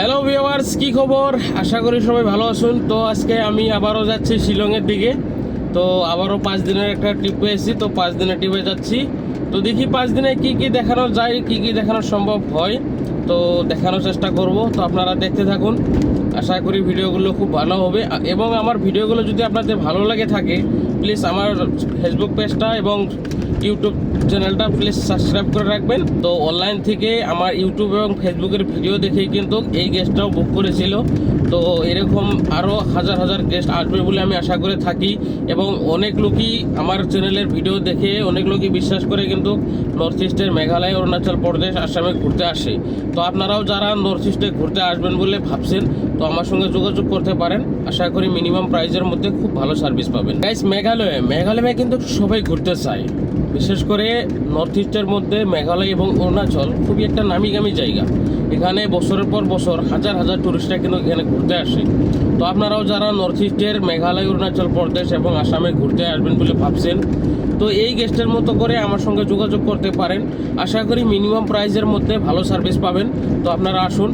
Hello viewers, কি খবর? আশা করি সবাই ভালো আছেন। তো আজকে আমি আবারও যাচ্ছি শিলংয়ের দিকে। তো আবারও 5 দিনের একটা ট্রিপ পেয়েছি, তো 5 দিনের ট্রিপে যাচ্ছি। তো দেখি 5 দিনে কি কি দেখানো যায়, কি কি দেখানো সম্ভব হয়, তো দেখানোর চেষ্টা করব। তো আপনারা দেখতে থাকুন, আশা করি ভিডিওগুলো খুব ভালো হবে। এবং আমার ভিডিওগুলো যদি আপনাদের ভালো লাগে থাকে, প্লিজ আমার ফেসবুক পেজটা এবং ইউটিউব চ্যানেলটা প্লিজ সাবস্ক্রাইব করে রাখবেন। তো অনলাইন থেকে আমার ইউটিউব এবং ফেসবুকের ভিডিও দেখেই কিন্তু এই গেস্টটাও বুক করেছিল। তো এরকম আরও হাজার হাজার গেস্ট আসবে বলে আমি আশা করে থাকি। এবং অনেক লোকই আমার চ্যানেলের ভিডিও দেখে, অনেক লোকই বিশ্বাস করে কিন্তু নর্থ ইস্টের মেঘালয়, অরুণাচল প্রদেশ, আসামে ঘুরতে আসে। তো আপনারাও যারা নর্থ ইস্টে ঘুরতে আসবেন বলে ভাবছেন, তো আমার সঙ্গে যোগাযোগ করতে পারেন। আশা করি মিনিমাম প্রাইসের মধ্যে খুব ভালো সার্ভিস পাবেন। গাইস, মেঘালয়ে কিন্তু সবাই ঘুরতে চায়। বিশেষ করে নর্থ ইস্টের মধ্যে মেঘালয় এবং অরুণাচল খুবই একটা নামিগামি জায়গা। এখানে বছরের পর বছর হাজার হাজার টুরিস্টরা কিন্তু এখানে ঘুরতে আসে। তো আপনারাও যারা নর্থ ইস্টের মেঘালয়, অরুণাচল প্রদেশ এবং আসামে ঘুরতে আসবেন বলে ভাবছেন, তো এই গেস্টের মতো করে আমার সঙ্গে যোগাযোগ করতে পারেন। আশা করি মিনিমাম প্রাইসের মধ্যে ভালো সার্ভিস পাবেন। তো আপনারা আসুন।